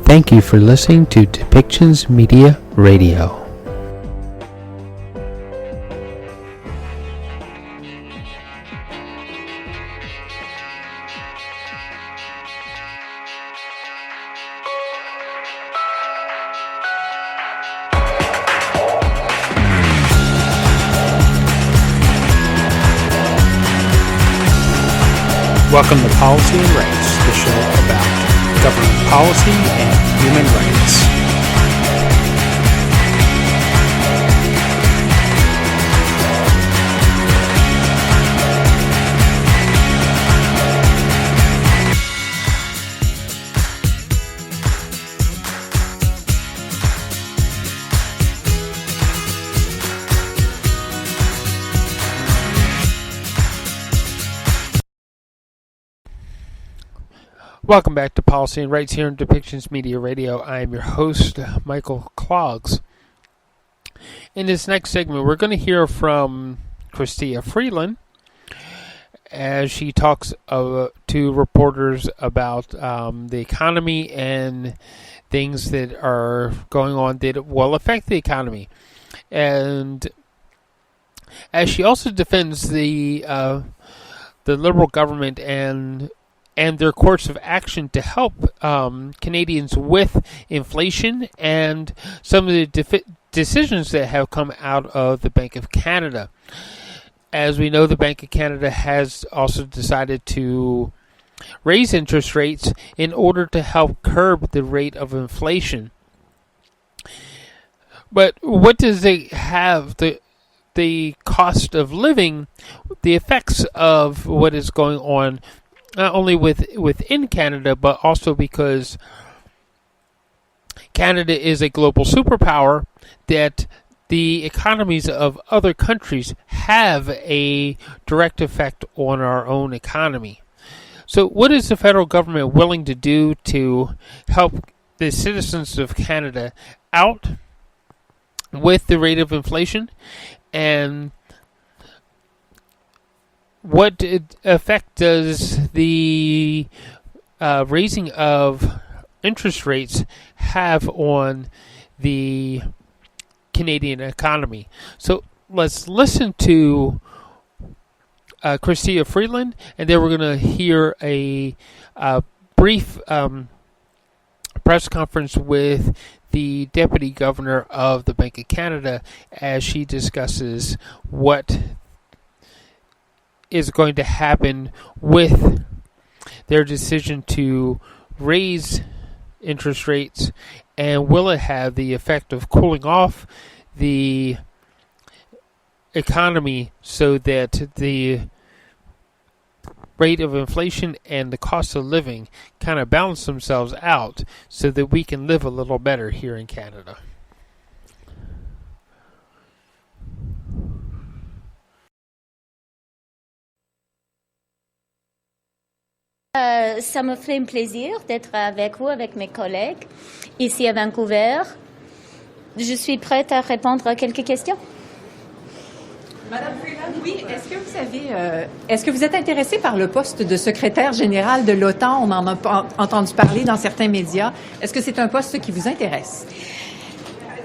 Thank you for listening to Depictions Media Radio. Welcome to Policy and Rights, the show about government policy and human rights. Welcome back to Policy and Rights here on Depictions Media Radio. I am your host, Michael Clogs. In this next segment, we're going to hear from Chrystia Freeland as she talks to reporters about the economy and things that are going on that will affect the economy. And as she also defends the Liberal government and their course of action to help Canadians with inflation and some of the decisions that have come out of the Bank of Canada. As we know, the Bank of Canada has also decided to raise interest rates in order to help curb the rate of inflation. But what does it have, the cost of living, the effects of what is going on not only within Canada, but also because Canada is a global superpower, that the economies of other countries have a direct effect on our own economy. So what is the federal government willing to do to help the citizens of Canada out with the rate of inflation? And what effect does the raising of interest rates have on the Canadian economy? So let's listen to Chrystia Freeland, and then we're going to hear a brief press conference with the Deputy Governor of the Bank of Canada as she discusses what is going to happen with their decision to raise interest rates, and will it have the effect of cooling off the economy so that the rate of inflation and the cost of living kind of balance themselves out so that we can live a little better here in Canada. Ça me fait un plaisir d'être avec vous, avec mes collègues, ici à Vancouver. Je suis prête à répondre à quelques questions. Madame Freeland, oui, est-ce que vous êtes intéressée par le poste de secrétaire général de l'OTAN? On en a entendu parler dans certains médias. Est-ce que c'est un poste qui vous intéresse?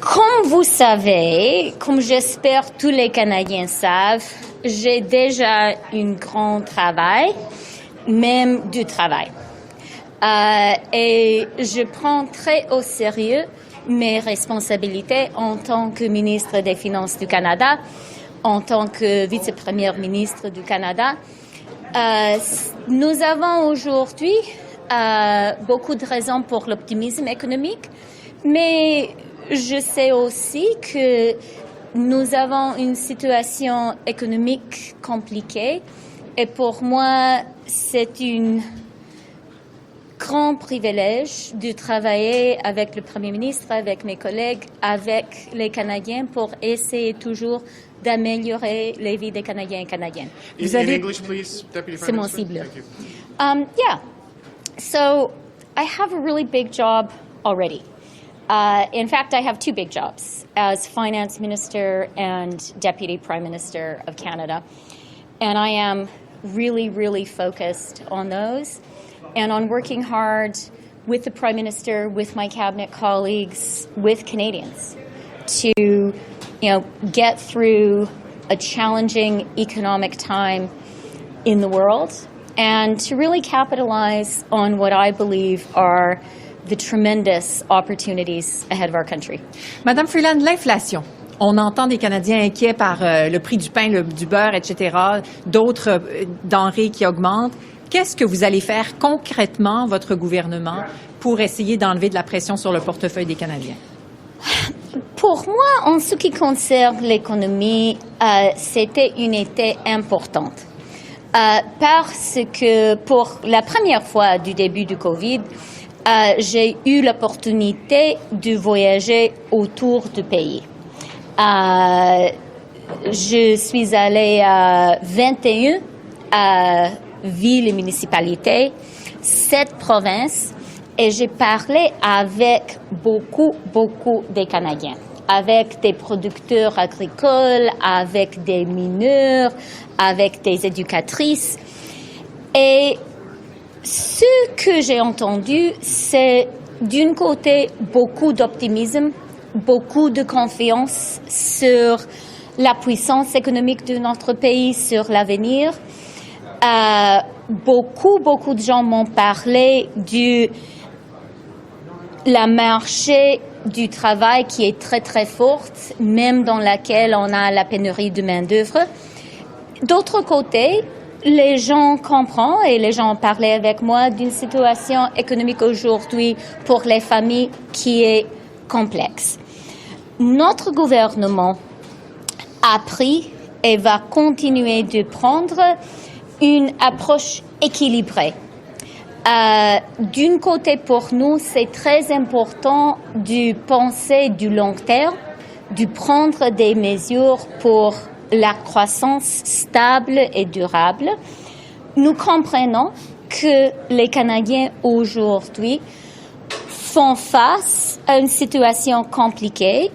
Comme vous savez, comme j'espère tous les Canadiens savent, j'ai déjà un grand travail. Même du travail. Et je prends très au sérieux mes responsabilités en tant que ministre des Finances du Canada, en tant que vice-première ministre du Canada. Nous avons aujourd'hui beaucoup de raisons pour l'optimisme économique, mais je sais aussi que nous avons une situation économique compliquée. Et pour moi, c'est un grand privilège de travailler avec le Premier ministre, avec mes collègues, avec les Canadiens pour essayer toujours d'améliorer les vies des Canadiens et Canadiennes. In English, please, Deputy Prime Minister. C'est mon cible. Yeah. So I have a really big job already. In fact, I have two big jobs as Finance Minister and Deputy Prime Minister of Canada. And I am really, really focused on those and on working hard with the Prime Minister, with my cabinet colleagues, with Canadians to, get through a challenging economic time in the world and to really capitalize on what I believe are the tremendous opportunities ahead of our country. Madame Freeland, l'inflation. On entend des Canadiens inquiets par le prix du pain, du beurre, etc., d'autres denrées qui augmentent. Qu'est-ce que vous allez faire concrètement, votre gouvernement, pour essayer d'enlever de la pression sur le portefeuille des Canadiens? Pour moi, en ce qui concerne l'économie, c'était une été importante. Parce que pour la première fois du début du COVID, j'ai eu l'opportunité de voyager autour du pays. Je suis allée à 21 villes et municipalités, 7 provinces, et j'ai parlé avec beaucoup des Canadiens, avec des producteurs agricoles, avec des mineurs, avec des éducatrices. Et ce que j'ai entendu, c'est d'un côté beaucoup d'optimisme, beaucoup de confiance sur la puissance économique de notre pays, sur l'avenir. Beaucoup de gens m'ont parlé de la marché du travail qui est très forte, même dans laquelle on a la pénurie de main-d'œuvre. D'autre côté, les gens comprennent et les gens ont parlé avec moi d'une situation économique aujourd'hui pour les familles qui est complexe. Notre gouvernement a pris et va continuer de prendre une approche équilibrée. D'un côté, pour nous, c'est très important de penser du long terme, de prendre des mesures pour la croissance stable et durable. Nous comprenons que les Canadiens aujourd'hui font face à une situation compliquée.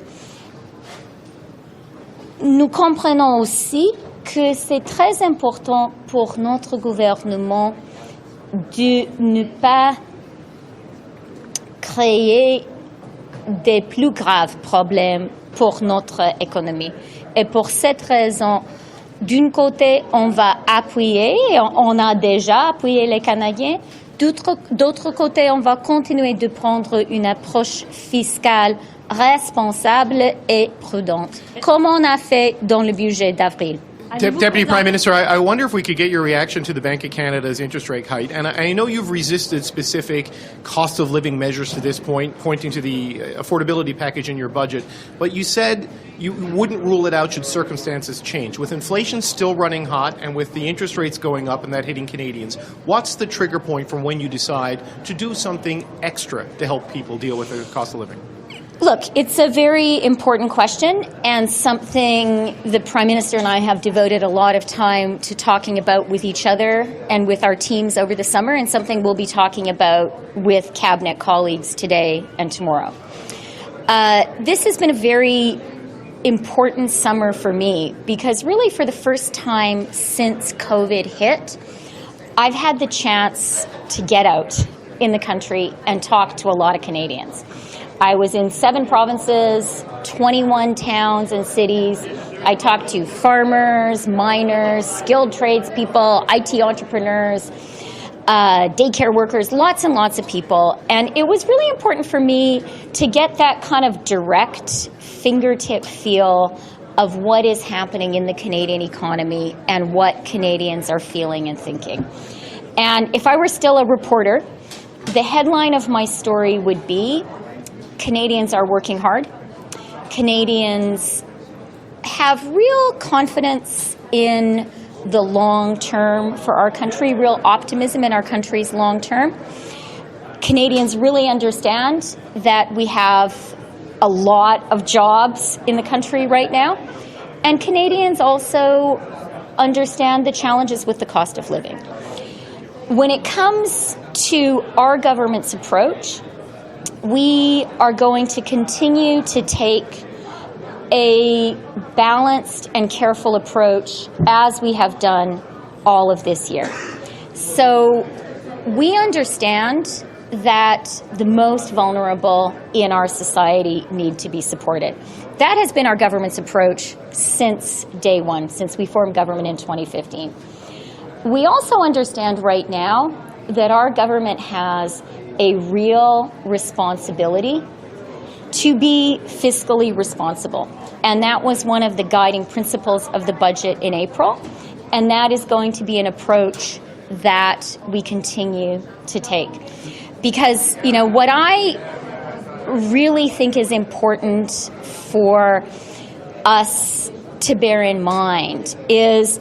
Nous comprenons aussi que c'est très important pour notre gouvernement de ne pas créer des plus graves problèmes pour notre économie. Et pour cette raison, d'un côté, on va appuyer, et on a déjà appuyé les Canadiens. D'autre côté, on va continuer de prendre une approche fiscale responsable et prudente, comme on a fait dans le budget d'avril. Deputy Prime Minister, I wonder if we could get your reaction to the Bank of Canada's interest rate hike. And I know you've resisted specific cost of living measures to this point, pointing to the affordability package in your budget. But you said you wouldn't rule it out should circumstances change. With inflation still running hot and with the interest rates going up and that hitting Canadians, what's the trigger point from when you decide to do something extra to help people deal with the cost of living? Look, it's a very important question and something the Prime Minister and I have devoted a lot of time to talking about with each other and with our teams over the summer, and something we'll be talking about with Cabinet colleagues today and tomorrow. This has been a very important summer for me because really for the first time since COVID hit, I've had the chance to get out in the country and talk to a lot of Canadians. I was in 7 provinces, 21 towns and cities. I talked to farmers, miners, skilled tradespeople, IT entrepreneurs, daycare workers, lots and lots of people. And it was really important for me to get that kind of direct fingertip feel of what is happening in the Canadian economy and what Canadians are feeling and thinking. And if I were still a reporter, the headline of my story would be, Canadians are working hard. Canadians have real confidence in the long term for our country, real optimism in our country's long term. Canadians really understand that we have a lot of jobs in the country right now. And Canadians also understand the challenges with the cost of living. When it comes to our government's approach, we are going to continue to take a balanced and careful approach as we have done all of this year. So we understand that the most vulnerable in our society need to be supported. That has been our government's approach since day one, since we formed government in 2015. We also understand right now that our government has a real responsibility to be fiscally responsible. And that was one of the guiding principles of the budget in April. And that is going to be an approach that we continue to take. Because, what I really think is important for us to bear in mind is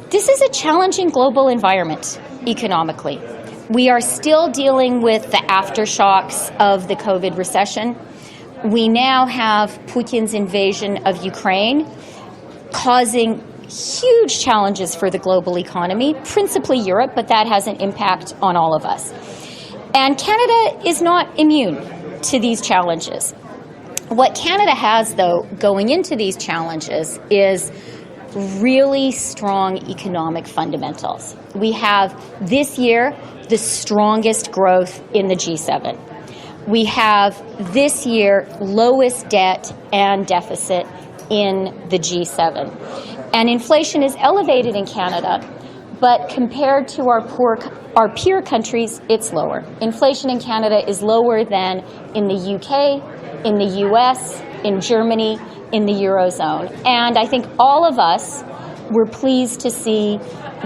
this is a challenging global environment economically. We are still dealing with the aftershocks of the COVID recession. We now have Putin's invasion of Ukraine causing huge challenges for the global economy, principally Europe, but that has an impact on all of us. And Canada is not immune to these challenges. What Canada has, though, going into these challenges is really strong economic fundamentals. We have this year the strongest growth in the G7. We have this year lowest debt and deficit in the G7. And inflation is elevated in Canada, but compared to our peer countries, it's lower. Inflation in Canada is lower than in the UK, in the US, in Germany, in the Eurozone. And I think all of us were pleased to see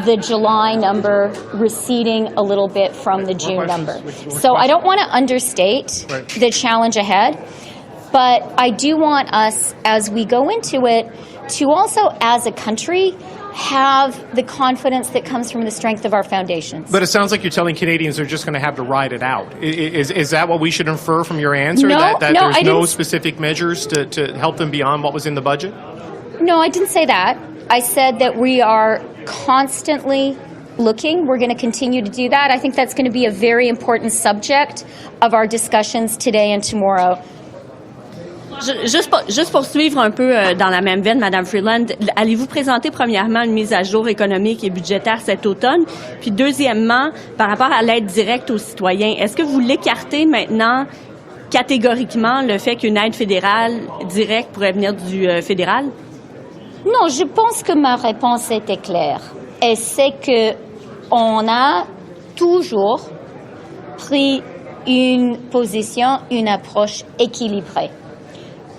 the July number receding a little bit from the June number. So I don't want to understate the challenge ahead, but I do want us, as we go into it, to also, as a country, have the confidence that comes from the strength of our foundations. But it sounds like you're telling Canadians they're just going to have to ride it out. Is that what we should infer from your answer? No, that no, there's no specific measures to help them beyond what was in the budget? No, I didn't say that. I said that we are constantly looking. We're going to continue to do that. I think that's going to be a very important subject of our discussions today and tomorrow. Juste pour suivre un peu dans la même veine, Madame Freeland, allez-vous présenter premièrement une mise à jour économique et budgétaire cet automne? Puis deuxièmement, par rapport à l'aide directe aux citoyens, est-ce que vous l'écartez maintenant catégoriquement le fait qu'une aide fédérale directe pourrait venir du fédéral? Non, je pense que ma réponse était claire. Et c'est que on a toujours pris une position, une approche équilibrée.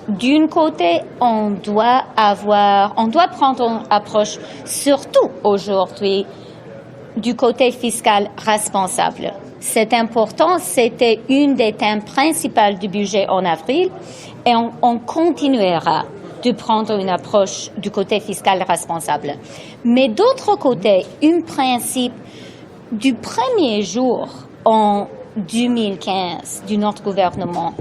D'un côté, on doit prendre une approche, surtout aujourd'hui, du côté fiscal responsable. C'est important, c'était une des thèmes principaux du budget en avril, et on continuera de prendre une approche du côté fiscal responsable. Mais d'autre côté, un principe du premier jour en 2015 de notre gouvernement,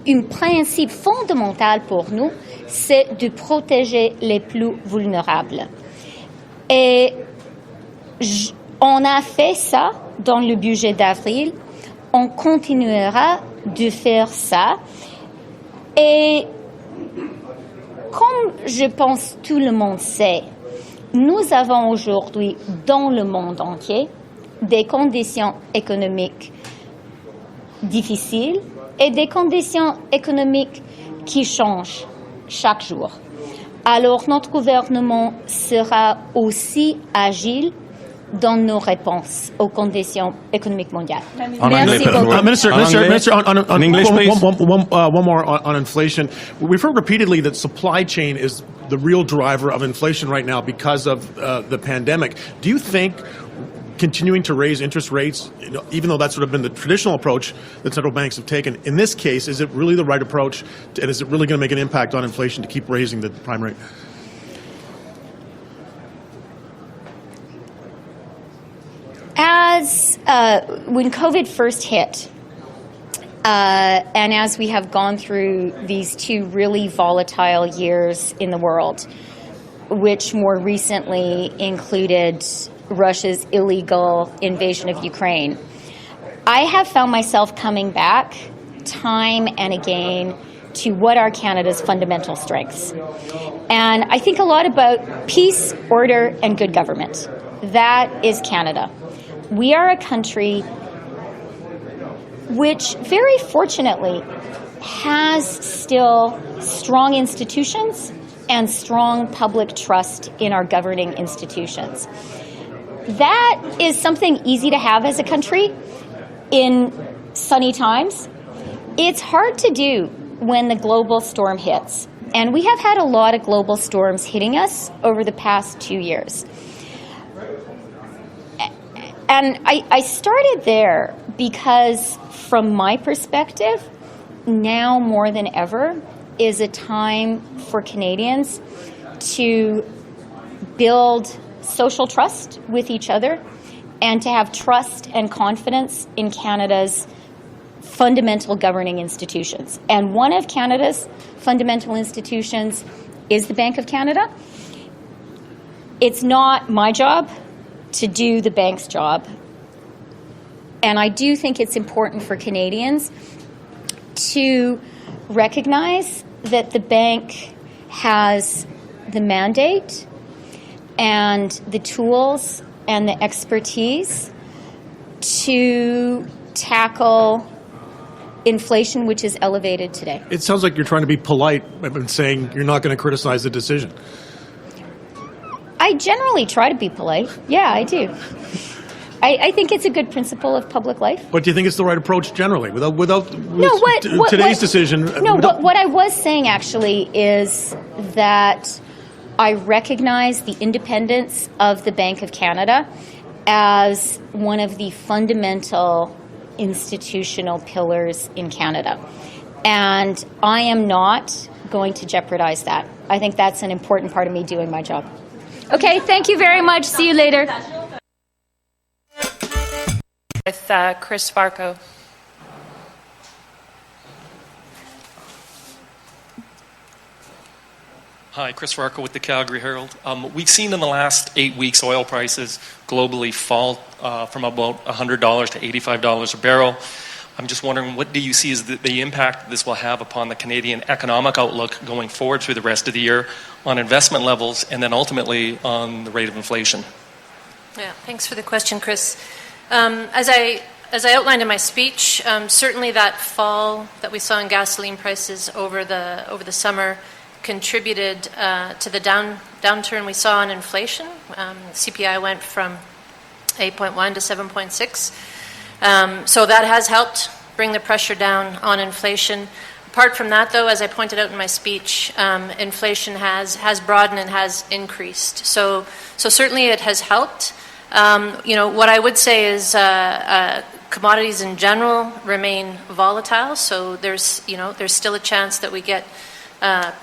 un principe fondamental pour nous, c'est de protéger les plus vulnérables. Et on a fait ça dans le budget d'avril. On continuera de faire ça. Et comme je pense tout le monde sait, nous avons aujourd'hui dans le monde entier des conditions économiques difficiles et des conditions économiques qui changent chaque jour. Alors notre gouvernement sera aussi agile dans nos réponses aux conditions économiques mondiales. Merci beaucoup. Minister, on English, please. one more on inflation. We've heard repeatedly that supply chain is the real driver of inflation right now because of the pandemic. Do you think continuing to raise interest rates, even though that's sort of been the traditional approach that central banks have taken, in this case, is it really the right approach, and is it really going to make an impact on inflation to keep raising the prime rate? As when COVID first hit, and as we have gone through these two really volatile years in the world, which more recently included Russia's illegal invasion of Ukraine, I have found myself coming back time and again to what are Canada's fundamental strengths. And I think a lot about peace, order, and good government. That is Canada. We are a country which very fortunately has still strong institutions and strong public trust in our governing institutions. That is something easy to have as a country in sunny times. It's hard to do when the global storm hits. And we have had a lot of global storms hitting us over the past 2 years. And I started there because, from my perspective, now more than ever is a time for Canadians to build social trust with each other and to have trust and confidence in Canada's fundamental governing institutions. And one of Canada's fundamental institutions is the Bank of Canada. It's not my job to do the bank's job. And I do think it's important for Canadians to recognize that the bank has the mandate and the tools and the expertise to tackle inflation, which is elevated today. It sounds like you're trying to be polite and saying you're not going to criticize the decision. I generally try to be polite. Yeah, I do. I think it's a good principle of public life. But do you think it's the right approach generally? Today's decision? What I was saying actually is that I recognize the independence of the Bank of Canada as one of the fundamental institutional pillars in Canada. And I am not going to jeopardize that. I think that's an important part of me doing my job. Okay, thank you very much. See you later. With Chris Farco. Hi, Chris Farco with the Calgary Herald. We've seen in the last 8 weeks oil prices globally fall from about $100 to $85 a barrel. I'm just wondering, what do you see as the impact this will have upon the Canadian economic outlook going forward through the rest of the year, on investment levels, and then ultimately on the rate of inflation? Yeah, thanks for the question, Chris. As I outlined in my speech, certainly that fall that we saw in gasoline prices over the summer contributed to the downturn we saw in inflation. CPI went from 8.1 to 7.6. So that has helped bring the pressure down on inflation. Apart from that, though, as I pointed out in my speech, inflation has broadened and has increased. So certainly it has helped. What I would say is commodities in general remain volatile. So there's still a chance that we get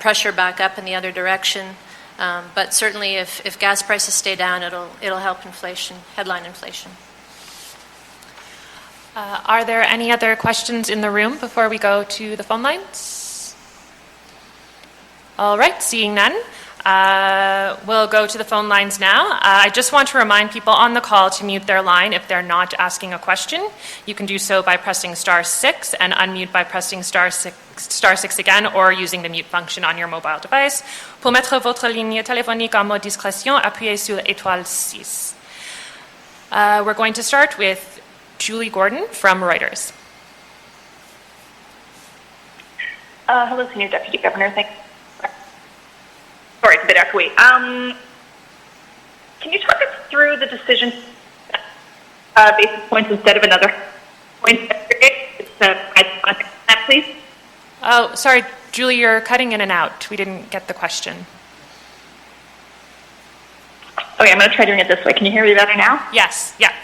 pressure back up in the other direction. But certainly if gas prices stay down, it'll help inflation, headline inflation. Are there any other questions in the room before we go to the phone lines? All right, seeing none. We'll go to the phone lines now. I just want to remind people on the call to mute their line if they're not asking a question. You can do so by pressing *6 and unmute by pressing *6 again, or using the mute function on your mobile device. Pour mettre votre ligne téléphonique en mode discrétion, appuyez sur *6. We're going to start with Julie Gordon from Reuters. Hello, Senior Deputy Governor. Thanks. Sorry, it's a bit echoey. Can you talk us through the decision basis points instead of another point? Please. Oh, sorry, Julie, you're cutting in and out. We didn't get the question. Okay, I'm going to try doing it this way. Can you hear me better now? Yes, yeah.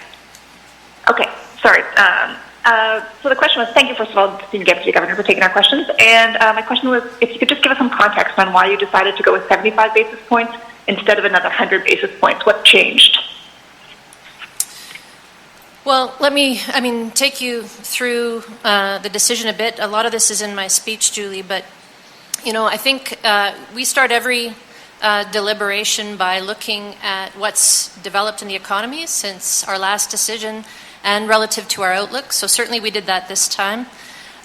Okay, sorry. So the question was, thank you, first of all, Senior Deputy Governor, for taking our questions. And my question was, if you could just give us some context on why you decided to go with 75 basis points instead of another 100 basis points. What changed? Well, let me take you through the decision a bit. A lot of this is in my speech, Julie, but I think we start every deliberation by looking at what's developed in the economy since our last decision and relative to our outlook. So certainly we did that this time.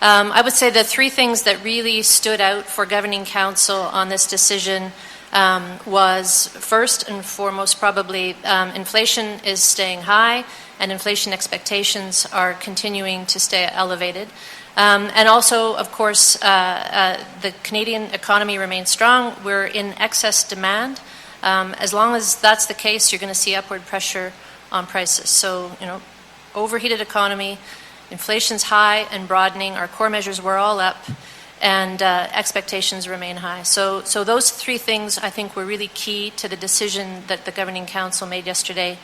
I would say the three things that really stood out for Governing Council on this decision was, first and foremost, probably inflation is staying high and inflation expectations are continuing to stay elevated. And also, of course, the Canadian economy remains strong. We're in excess demand. As long as that's the case, you're going to see upward pressure on prices. So, overheated economy, inflation's high and broadening. Our core measures were all up, and expectations remain high. So those three things, I think, were really key to the decision that the Governing Council made yesterday.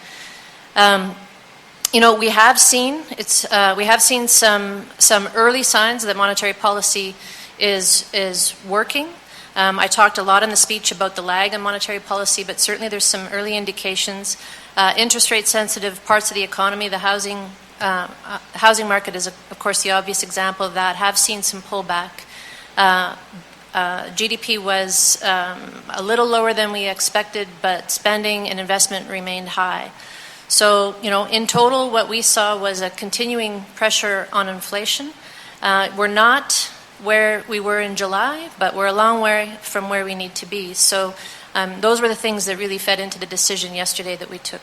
We have seen some early signs that monetary policy is working. I talked a lot in the speech about the lag in monetary policy, but certainly there's some early indications. Interest rate sensitive parts of the economy, the housing market is, of course, the obvious example of that, have seen some pullback. GDP was a little lower than we expected, but spending and investment remained high. So, in total, what we saw was a continuing pressure on inflation. We're not where we were in July, but we're a long way from where we need to be. So those were the things that really fed into the decision yesterday that we took.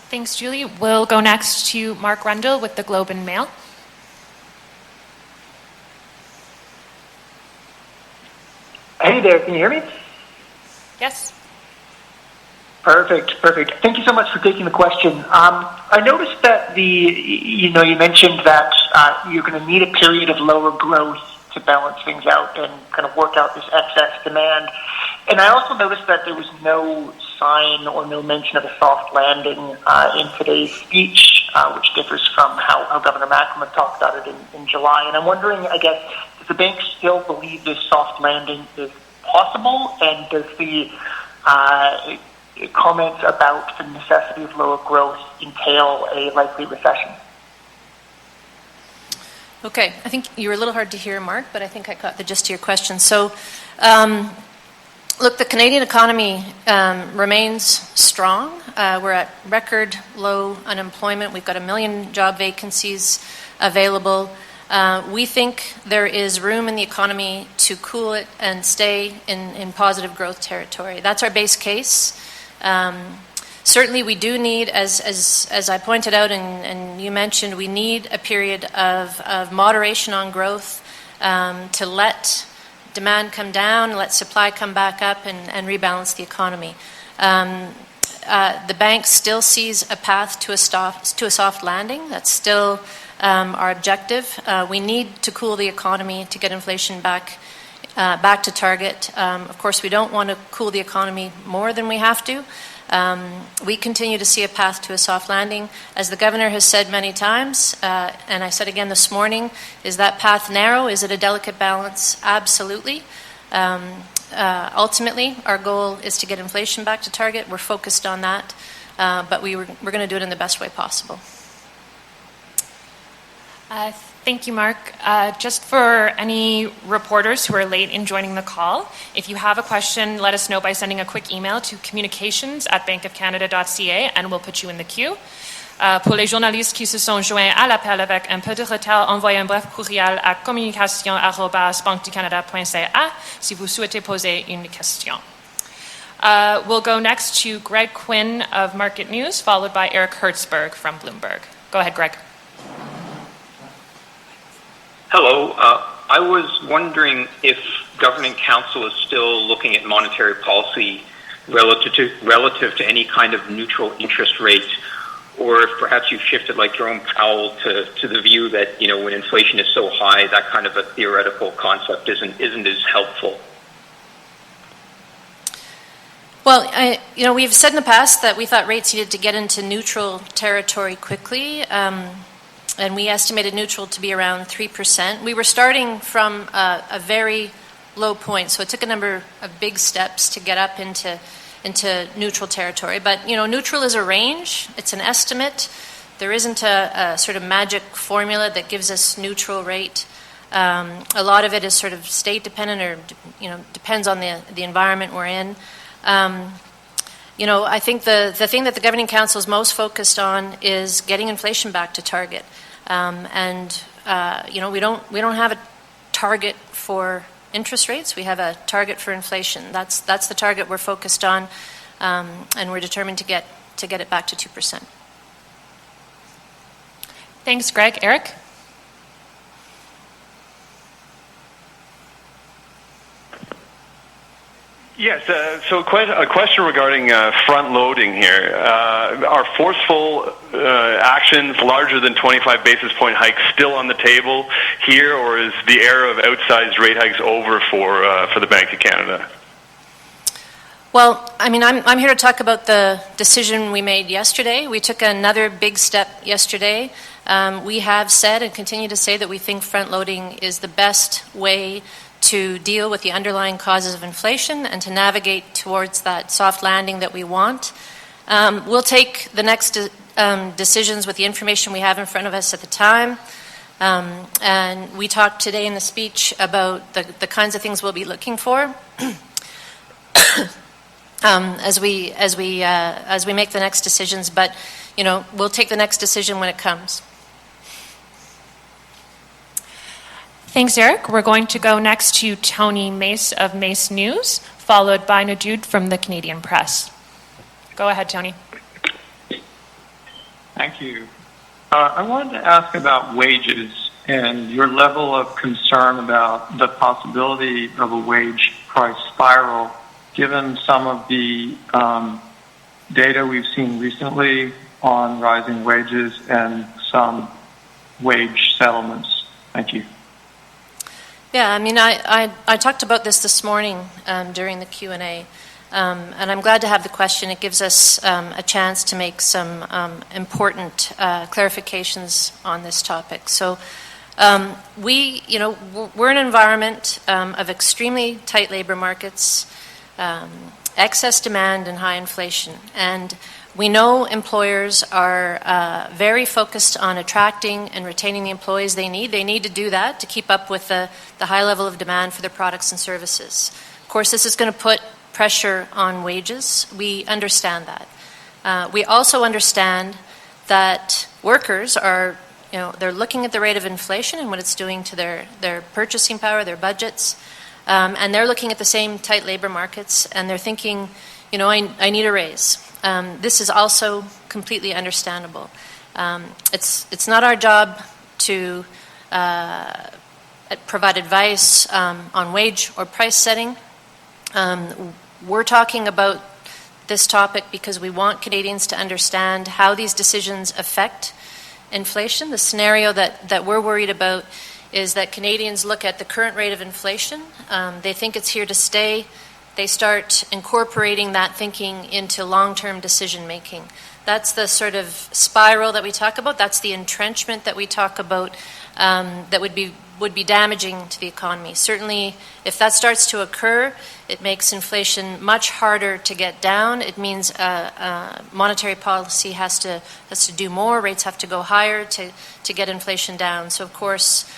Thanks, Julie. We'll go next to Mark Rundle with the Globe and Mail. Hey there, can you hear me? Yes. Perfect. Thank you so much for taking the question. I noticed that you mentioned that you're going to need a period of lower growth to balance things out and kind of work out this excess demand. And I also noticed that there was no sign or no mention of a soft landing in today's speech, which differs from how Governor Macklem talked about it in July. And I'm wondering, I guess, does the bank still believe this soft landing is possible? And does the comments about the necessity of lower growth entail a likely recession? Okay, I think you were a little hard to hear, Mark, but I think I caught the gist of your question. So, look, the Canadian economy remains strong. We're at record low unemployment. We've got 1 million job vacancies available. We think there is room in the economy to cool it and stay in positive growth territory. That's our base case. Certainly we do need, as I pointed out and you mentioned, we need a period of moderation on growth to let demand come down, let supply come back up and rebalance the economy. The bank still sees a path to a soft landing. That's still our objective. We need to cool the economy to get inflation back to target. Of course, we don't want to cool the economy more than we have to. We continue to see a path to a soft landing. As the Governor has said many times, and I said again this morning, is that path narrow? Is it a delicate balance? Absolutely. Ultimately, our goal is to get inflation back to target. We're focused on that, but we're going to do it in the best way possible. Thank you, Mark. Just for any reporters who are late in joining the call, if you have a question, let us know by sending a quick email to communications@bankofcanada.ca and we'll put you in the queue. Pour les journalistes qui se sont joints à l'appel avec un peu de retard, envoyez un bref courriel à communication@banqueducanada.ca si vous souhaitez poser une question. We'll go next to Greg Quinn of Market News, followed by Eric Hertzberg from Bloomberg. Go ahead, Greg. Hello. I was wondering if Governing Council is still looking at monetary policy relative to any kind of neutral interest rate, or if perhaps you've shifted, like Jerome Powell, to the view that when inflation is so high, that kind of a theoretical concept isn't as helpful. Well, we've said in the past that we thought rates needed to get into neutral territory quickly. And we estimated neutral to be around 3%. We were starting from a very low point, so it took a number of big steps to get up into neutral territory. But, neutral is a range. It's an estimate. There isn't a sort of magic formula that gives us neutral rate. A lot of it is sort of state dependent or, depends on the environment we're in. I think the thing that the Governing Council is most focused on is getting inflation back to target. We don't have a target for interest rates. We have a target for inflation. That's the target we're focused on, and we're determined to get it back to 2%. Thanks, Greg. Eric? Yes, so a question regarding front loading here. Are forceful actions larger than 25 basis point hikes still on the table here, or is the era of outsized rate hikes over for the Bank of Canada? Well, I mean, I'm here to talk about the decision we made yesterday. We took another big step yesterday. We have said and continue to say that we think front loading is the best way to deal with the underlying causes of inflation and to navigate towards that soft landing that we want. We'll take the next decisions with the information we have in front of us at the time. And we talked today in the speech about the kinds of things we'll be looking for as we make the next decisions. But, you know, we'll take the next decision when it comes. Thanks, Eric. We're going to go next to Tony Mace of Mace News, followed by Najoud from the Canadian Press. Go ahead, Tony. Thank you. I wanted to ask about wages and your level of concern about the possibility of a wage price spiral, given some of the data we've seen recently on rising wages and some wage settlements. Thank you. Yeah, I mean, I talked about this morning during the Q&A, and I'm glad to have the question. It gives us a chance to make some important clarifications on this topic. So we're in an environment of extremely tight labor markets, excess demand and high inflation. And we know employers are very focused on attracting and retaining the employees they need. They need to do that to keep up with the high level of demand for their products and services. Of course, this is going to put pressure on wages. We understand that. We also understand that workers are, they're looking at the rate of inflation and what it's doing to their purchasing power, their budgets, and they're looking at the same tight labor markets, and they're thinking, I need a raise. This is also completely understandable. It's not our job to provide advice on wage or price setting. We're talking about this topic because we want Canadians to understand how these decisions affect inflation. The scenario that we're worried about is that Canadians look at the current rate of inflation. They think it's here to stay. They start incorporating that thinking into long-term decision-making. That's the sort of spiral that we talk about. That's the entrenchment that we talk about that would be damaging to the economy. Certainly, if that starts to occur, it makes inflation much harder to get down. It means monetary policy has to do more. Rates have to go higher to get inflation down. So, of course,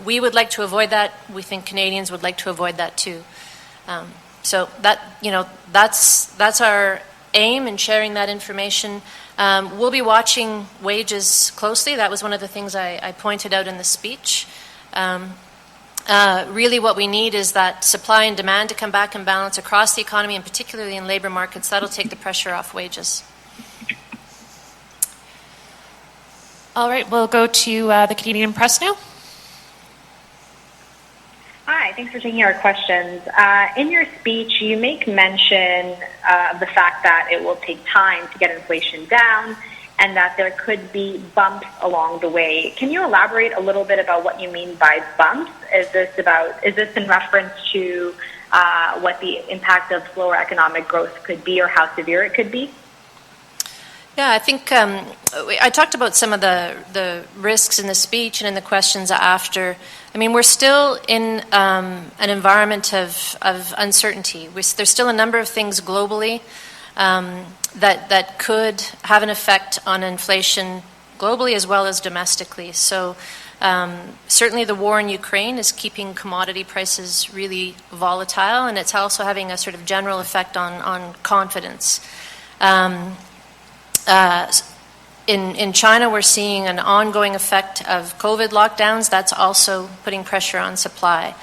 we would like to avoid that. We think Canadians would like to avoid that too. So that's our aim in sharing that information. We'll be watching wages closely. That was one of the things I pointed out in the speech. Really what we need is that supply and demand to come back in balance across the economy, and particularly in labor markets. That'll take the pressure off wages. All right, we'll go to the Canadian Press now. Hi, thanks for taking our questions. In your speech, you make mention of the fact that it will take time to get inflation down and that there could be bumps along the way. Can you elaborate a little bit about what you mean by bumps? Is this in reference to what the impact of slower economic growth could be or how severe it could be? Yeah, I think I talked about some of the risks in the speech and in the questions after. I mean, we're still in an environment of uncertainty. There's still a number of things globally that could have an effect on inflation globally as well as domestically. So certainly the war in Ukraine is keeping commodity prices really volatile, and it's also having a sort of general effect on confidence. In China, we're seeing an ongoing effect of COVID lockdowns. That's also putting pressure on supply.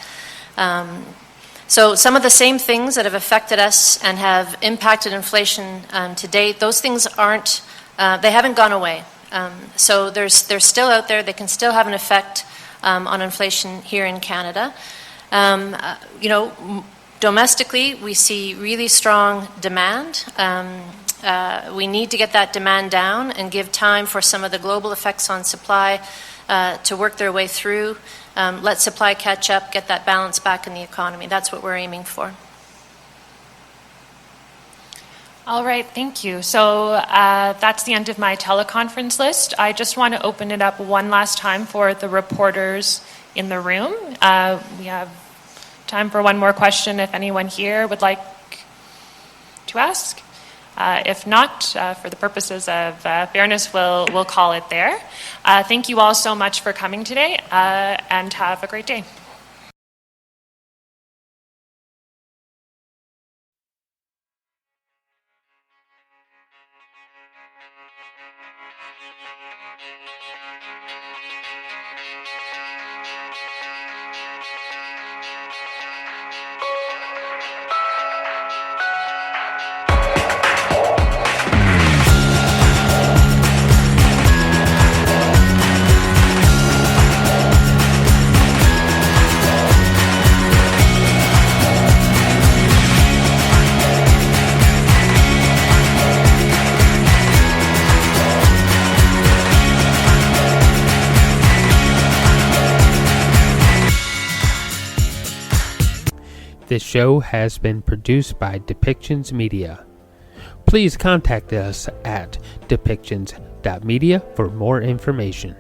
So some of the same things that have affected us and have impacted inflation to date, those things they haven't gone away. So they're still out there. They can still have an effect on inflation here in Canada. Domestically, we see really strong demand. We need to get that demand down and give time for some of the global effects on supply to work their way through. Let supply catch up, get that balance back in the economy. That's what we're aiming for. All right, thank you. So that's the end of my teleconference list. I just want to open it up one last time for the reporters in the room. We have time for one more question if anyone here would like to ask. If not, for the purposes of fairness, we'll call it there. Thank you all so much for coming today, and have a great day. This show has been produced by Depictions Media. Please contact us at depictions.media for more information.